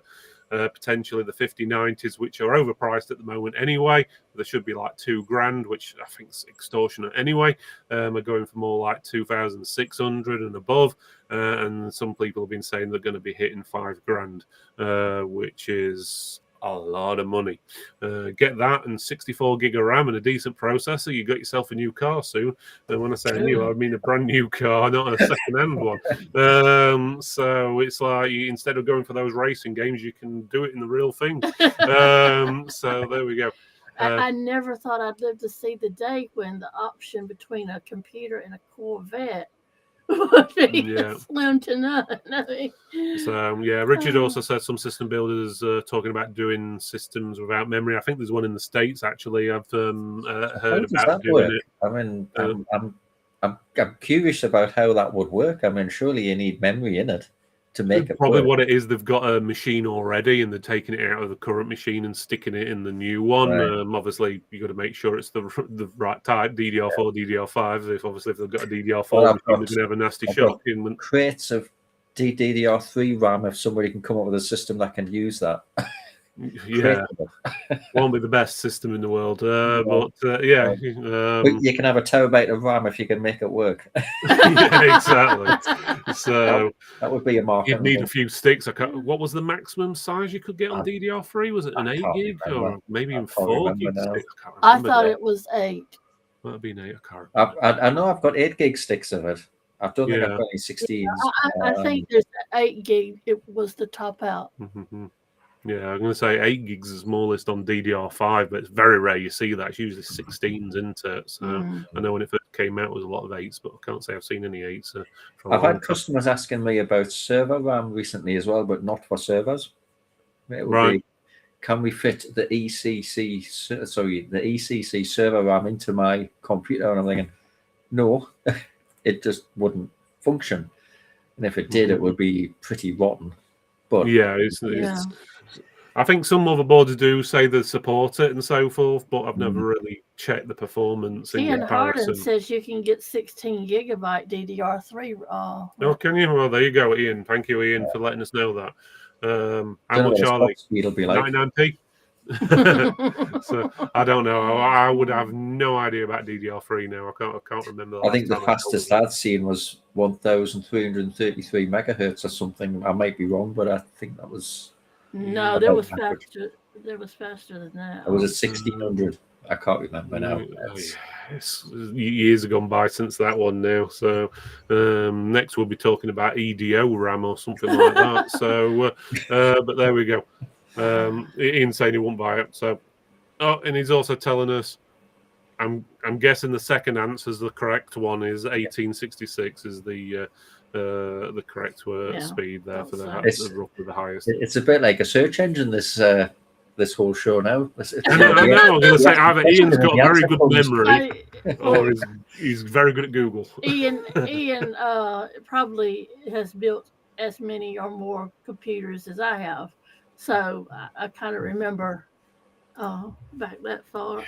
potentially the 5090s, which are overpriced at the moment anyway. They should be like $2,000, which I think is extortionate anyway. Are going for more like 2,600 and above. And some people have been saying they're going to be hitting $5,000, which is a lot of money. Get that and 64 gig of RAM and a decent processor, you got yourself a new car soon. And when I say new, I mean a brand new car, not a second-hand one. So it's like instead of going for those racing games, you can do it in the real thing. So there we go. I never thought I'd live to see the day when the option between a computer and a Corvette would be slim to none. I mean, so Richard also said some system builders talking about doing systems without memory. I think there's one in the States actually. I've heard about doing it. I mean, I'm curious about how that would work. I mean, surely you need memory in it to make it probably work. What it is, they've got a machine already and they're taking it out of the current machine and sticking it in the new one. Right. Obviously you got to make sure it's the right type, DDR4, DDR5. If they've got a DDR4 machine, they're going to have a nasty shock in. Crates of DDR3 RAM if somebody can come up with a system that can use that. Yeah, won't be the best system in the world, but but you can have a terabyte of RAM if you can make it work. Yeah, exactly. So that would be a market. You'd need a few sticks. What was the maximum size you could get on DDR3? Was it an 8 gig or maybe even 4 gig stick? I thought it was 8. Might have been 8. I know I've got 8 gig sticks of it. I don't think I've got any 16s. I think there's 8 gig. It was the top out. Mm-hmm. Yeah, I'm going to say 8 gigs is smallest on DDR5, but it's very rare you see that. It's usually 16s, isn't it? So I know when it first came out, it was a lot of 8s, but I can't say I've seen any 8s. I've had customers asking me about server RAM recently as well, but not for servers. It would be, can we fit the ECC server RAM into my computer? And I'm thinking, no, it just wouldn't function. And if it did, it would be pretty rotten. But it's I think some motherboards do say they support it and so forth, but I've never really checked the performance. Ian Harden says you can get 16 gigabyte DDR3. Oh, can you? Well, there you go, Ian. Thank you, Ian, for letting us know that. How much are they? It'll be like 99p. So I don't know. I would have no idea about DDR3 now. I can't remember. I think the fastest I'd seen was 1,333 megahertz or something. I might be wrong, but I think that was. No, there was faster. There was faster than that. It was a 1600. I can't remember now. Years have gone by since that one now. So next we'll be talking about EDO RAM or something like that. So, but there we go. Ian saying he won't buy it. So, and he's also telling us. I'm guessing the second answer is the correct one. Is 1866 is the correct speed there for roughly the highest. It's a bit like a search engine. This whole show now. I know. I'm going to say either Ian's got very good memory, or he's very good at Google. Ian probably has built as many or more computers as I have, so I kind of remember back that far.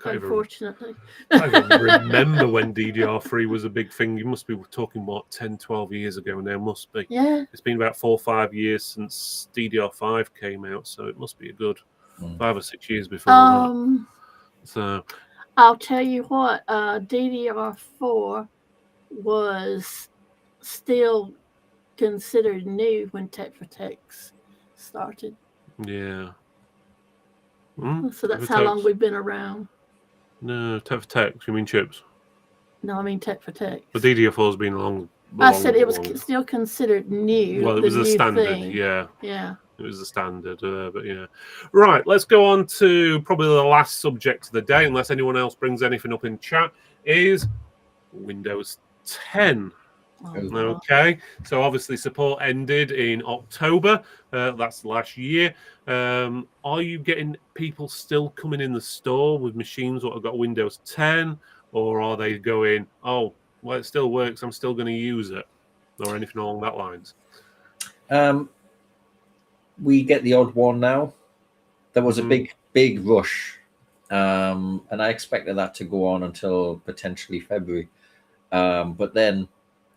Unfortunately, I can't even remember when DDR3 was a big thing. You must be talking, 10, 12 years ago now, must be. Yeah. It's been about 4 or 5 years since DDR5 came out, so it must be a good 5 or 6 years before that. So I'll tell you what, DDR4 was still considered new when Tech for Techs started. Yeah. So that's how long we've been around. No, Tech for Tech. You mean chips? No, I mean Tech for Tech. The DDR4's been long. I said it was still considered new. Well, it was a standard. Thing. Yeah. It was the standard, but yeah. Right, let's go on to probably the last subject of the day, unless anyone else brings anything up in chat, is Windows 10. Okay, so obviously support ended in October. That's last year. Are you getting people still coming in the store with machines that have got Windows 10, or are they going, oh, well, it still works, I'm still going to use it, or anything along that lines? We get the odd one now. There was a big rush, and I expected that to go on until potentially February. But then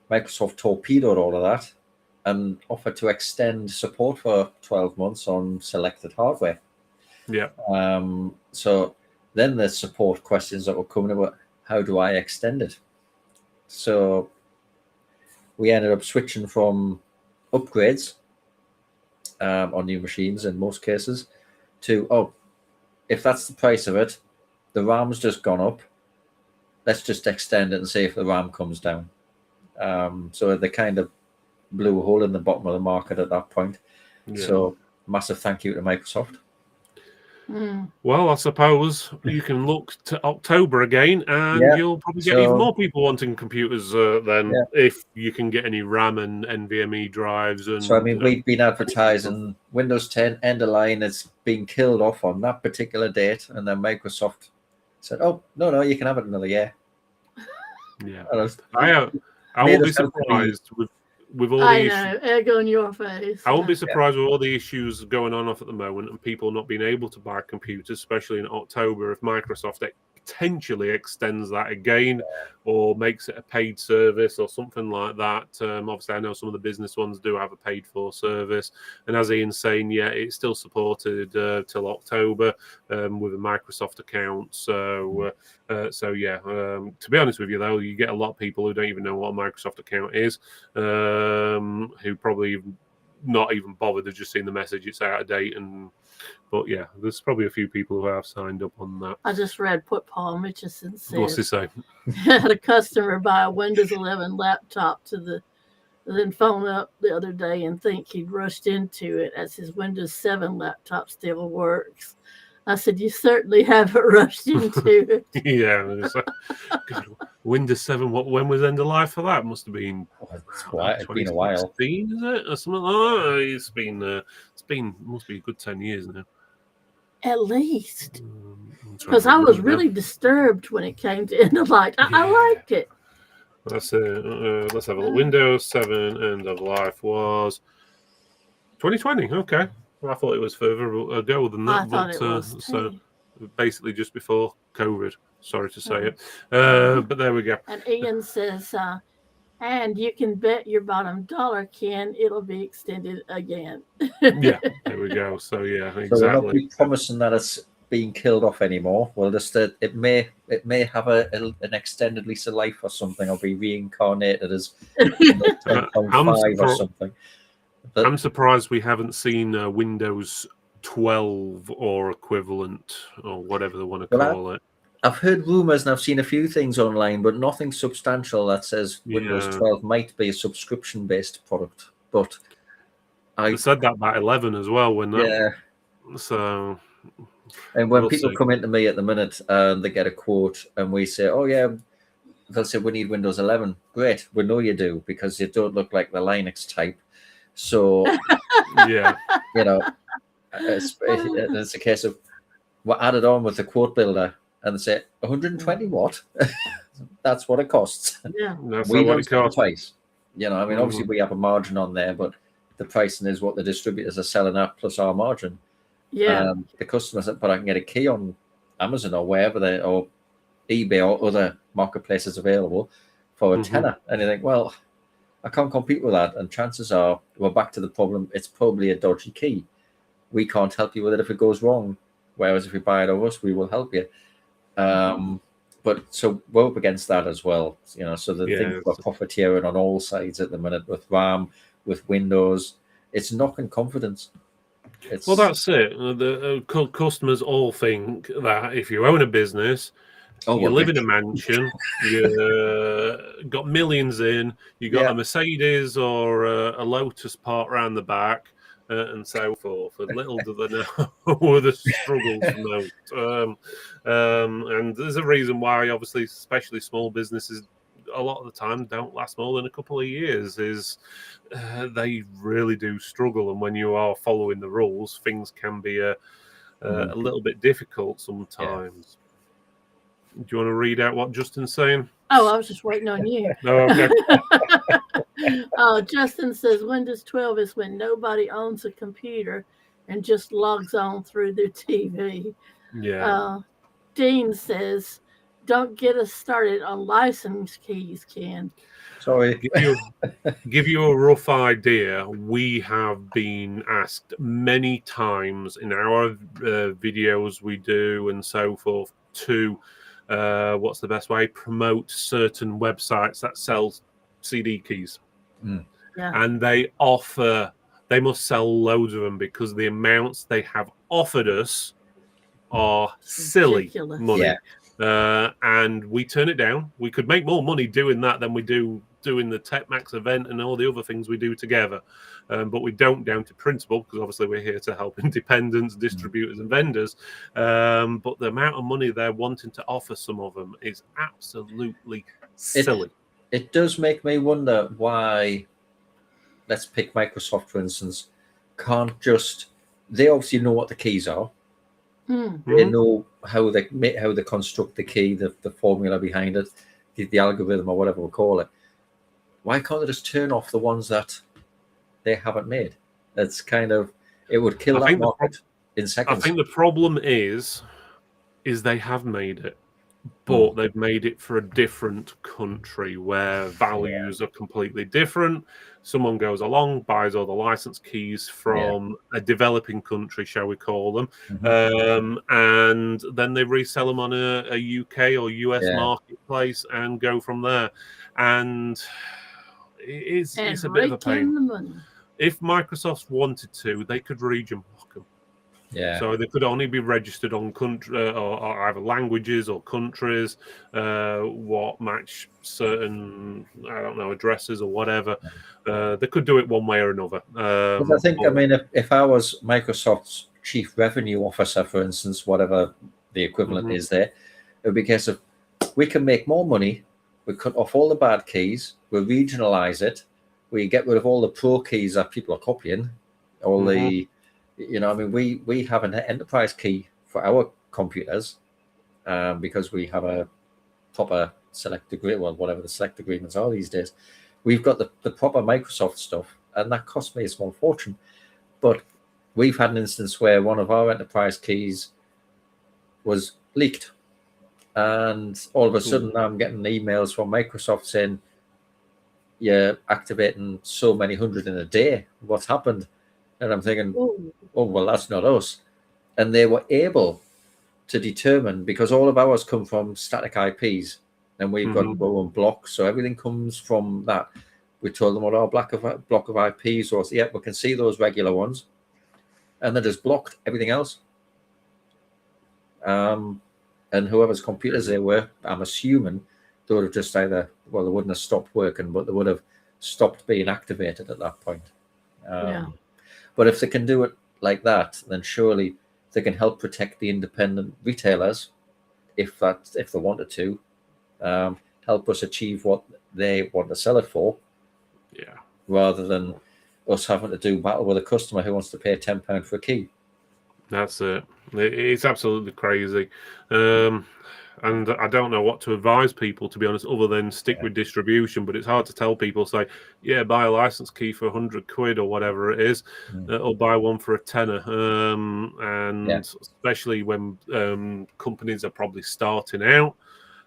Microsoft torpedoed all of that and offer to extend support for 12 months on selected hardware. Yeah. So then there's support questions that were coming about, how do I extend it? So we ended up switching from upgrades on new machines in most cases to, if that's the price of it, the RAM's just gone up, let's just extend it and see if the RAM comes down. So they kind of blew a hole in the bottom of the market at that point. Yeah. So massive thank you to Microsoft. Well, I suppose you can look to October again, and you'll probably get even more people wanting computers then, if you can get any RAM and NVMe drives. And so I mean, we've been advertising Windows 10 end of line is being killed off on that particular date, and then Microsoft said, "Oh no, you can have it another year." Yeah, I won't be surprised with all the issues. I know, egg on your face. I won't be surprised with all the issues going on off at the moment and people not being able to buy computers, especially in October, if Microsoft potentially extends that again or makes it a paid service or something like that. Obviously, I know some of the business ones do have a paid-for service. And as Ian's saying, it's still supported till October with a Microsoft account. So to be honest with you, though, you get a lot of people who don't even know what a Microsoft account is, who probably not even bothered. They've just seen the message, it's out of date. But there's probably a few people who have signed up on that. I just read what Paul Mitchison said. What's he say? Had a customer buy a Windows 11 laptop then phone up the other day and think he'd rushed into it as his Windows 7 laptop still works. I said, you certainly haven't rushed into it. God, Windows 7, when was end of life for that? Must have been it's been a while. Is it? Or something like that? It's been must be a good 10 years now. At least. Because I was really disturbed when it came to end of life. I liked it. Let's have a look. Windows 7 end of life was 2020. Okay. Well, I thought it was further ago than that. I thought it was too. So basically just before COVID. Sorry to say it. But there we go. And Ian says, and you can bet your bottom dollar, Ken, it'll be extended again. There we go. So exactly. So we're not be promising that it's being killed off anymore. Well, just it may have an extended lease of life or something, or be reincarnated as 10.5 or something. But I'm surprised we haven't seen Windows 12 or equivalent, or whatever they want to call it. I've heard rumors and I've seen a few things online, but nothing substantial that says Windows 12 might be a subscription-based product. But I said that about 11 as well. So, and when people come into me at the minute and they get a quote and we say, they'll say we need Windows 11. Great, we know you do because you don't look like the Linux type. So it's a case of we're added on with the quote builder. And they say 120 watt. That's what it costs. Yeah, that's we what it costs. Price. Obviously we have a margin on there, but the pricing is what the distributors are selling at plus our margin. Yeah. The customer said, but I can get a key on Amazon or wherever or eBay or other marketplaces available for a tenner. And you think, well, I can't compete with that. And chances are we're back to the problem. It's probably a dodgy key. We can't help you with it if it goes wrong. Whereas if you buy it of us, we will help you. But so we're up against that as well, so the thing we're profiteering on all sides at the minute with RAM, with Windows, it's knocking confidence. Well, that's it. The customers all think that if you own a business, you live in a mansion, you got millions in, you got a Mercedes or a Lotus parked around the back, and so forth. And little do they know the struggles note. And there's a reason why, obviously, especially small businesses, a lot of the time don't last more than a couple of years. They really do struggle, and when you are following the rules, things can be a little bit difficult sometimes. Do you want to read out what Justin's saying? Oh, I was just waiting on you. Oh, okay. Justin says Windows 12 is when nobody owns a computer and just logs on through their TV. Yeah. Dean says don't get us started on license keys, Ken. Sorry. Give you a rough idea. We have been asked many times in our videos we do and so forth to what's the best way, promote certain websites that sell CD keys. Yeah. And they must sell loads of them because the amounts they have offered us are silly Ridiculous. money. And we turn it down. We could make more money doing that than we do doing the TechMax event and all the other things we do together. But we don't, down to principle, because obviously we're here to help independents, distributors and vendors. But the amount of money they're wanting to offer some of them is absolutely silly. It does make me wonder why, let's pick Microsoft, for instance, can't just, they obviously know what the keys are. They know how they construct the key, the formula behind it, the algorithm or whatever we call it. Why can't they just turn off the ones that they haven't made? That's kind of, it would kill that market in seconds. I think the problem is they have made it, but they've made it for a different country where values are completely different. Someone goes along, buys all the license keys from a developing country, shall we call them, and then they resell them on a UK or US marketplace and go from there. And it's a bit of a pain. If Microsoft wanted to, they could region block them. So they could only be registered on country or either languages or countries, what match certain, I don't know, addresses or whatever. They could do it one way or another. I think, I mean, if I was Microsoft's chief revenue officer, for instance, whatever the equivalent is there, it would be a case of, we can make more money, we cut off all the bad keys, we regionalize it, we get rid of all the pro keys that people are copying, all the, you know, I mean, we have an enterprise key for our computers because we have a proper select agreement, well, whatever the select agreements are these days. We've got the proper Microsoft stuff, and that cost me a small fortune. But we've had an instance where one of our enterprise keys was leaked. And all of a sudden, I'm getting emails from Microsoft saying, you're activating so many hundred in a day. What's happened? And I'm thinking, oh, well, that's not us. And they were able to determine, because all of ours come from static IPs, and we've got our own blocks, so everything comes from that. We told them what our block of IPs was. Yeah, we can see those regular ones. And they just blocked everything else. And whoever's computers they were, I'm assuming, they would have just either, well, they wouldn't have stopped working, but they would have stopped being activated at that point. But if they can do it like that, then surely they can help protect the independent retailers, if they wanted to, help us achieve what they want to sell it for, rather than us having to do battle with a customer who wants to pay £10 for a key. That's it. It's absolutely crazy. And I don't know what to advise people, to be honest, other than stick with distribution. But it's hard to tell people, say, yeah, buy a license key for £100 or whatever it is, or buy one for a tenner. And especially when companies are probably starting out,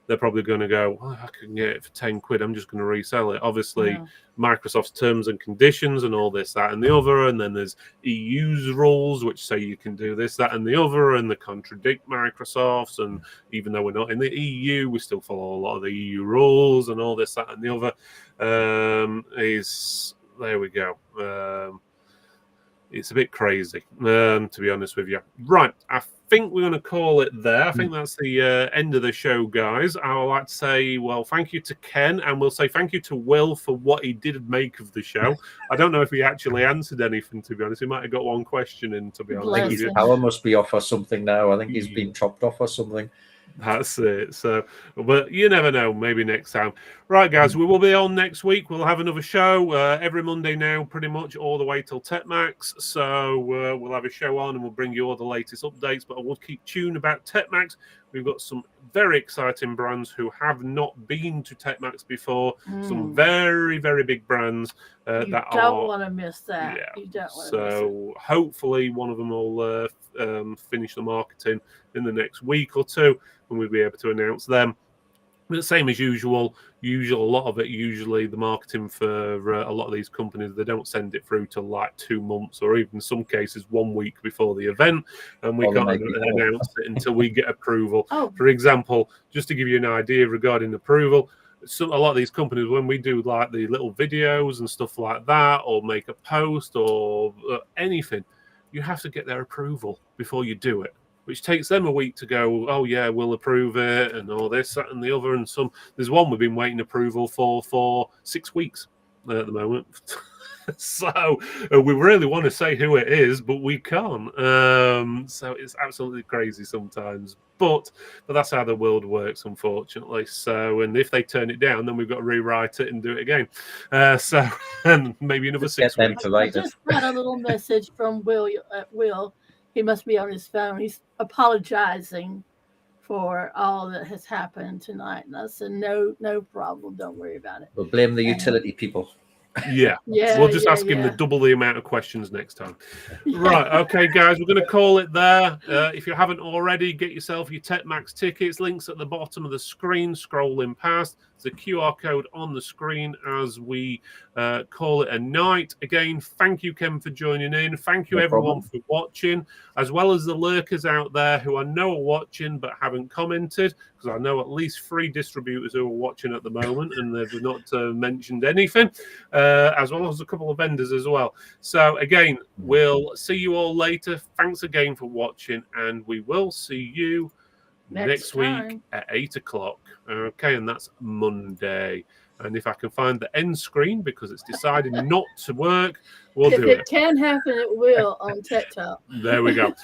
they're probably going to go, well, I can get it for £10. I'm just going to resell it. Obviously, Microsoft's terms and conditions and all this, that, and the other. And then there's EU's rules, which say you can do this, that, and the other. And they contradict Microsoft's. And even though we're not in the EU, we still follow a lot of the EU rules and all this, that, and the other. There we go. It's a bit crazy, to be honest with you. Right, I think we're going to call it there. I think that's the end of the show, guys. I would like to say, well, thank you to Ken, and we'll say thank you to Will for what he did make of the show. I don't know if he actually answered anything, to be honest. He might have got one question in, to be honest with you. Power must be off or something now. I think he's been chopped off or something. That's it. So, but you never know. Maybe next time. Right, guys, we will be on next week. We'll have another show every Monday now, pretty much all the way till TechMax. So we'll have a show on and we'll bring you all the latest updates. But I will keep tuned about TechMax. We've got some very exciting brands who have not been to TechMax before. Some very, very big brands you don't want to miss that. Yeah. You don't want to miss it. Hopefully one of them will finish the marketing in the next week or two, and we'll be able to announce them. But same as usual. A lot of it, usually the marketing for a lot of these companies, they don't send it through till like 2 months, or even in some cases 1 week before the event, and we can't announce it until we get approval. For example, just to give you an idea regarding approval, so a lot of these companies, when we do like the little videos and stuff like that, or make a post or anything, you have to get their approval before you do it, which takes them a week to go, oh yeah, we'll approve it, and all this, that, and the other. And there's one we've been waiting approval for 6 weeks at the moment. So we really want to say who it is, but we can't. So it's absolutely crazy sometimes. But that's how the world works, unfortunately. So, and if they turn it down, then we've got to rewrite it and do it again. So, and maybe another 6 weeks. I just got a little message from Will. He must be on his phone. He's apologizing for all that has happened tonight. And I said, no problem. Don't worry about it. We'll blame the utility people. Yeah. We'll just ask him to double the amount of questions next time. Right. Okay, guys, we're going to call it there. If you haven't already, get yourself your TechMax tickets. Links at the bottom of the screen. Scrolling past. There's a QR code on the screen as we call it a night. Again, thank you, Ken, for joining in. Thank you, everyone, for watching, as well as the lurkers out there who I know are watching but haven't commented, because I know at least 3 distributors who are watching at the moment and they've not mentioned anything, as well as a couple of vendors as well. So, again, we'll see you all later. Thanks again for watching, and we will see you next week at 8 o'clock. Okay, and that's Monday. And if I can find the end screen, because it's decided not to work, we'll do it. If it can happen, it will on Tech Talk. There we go.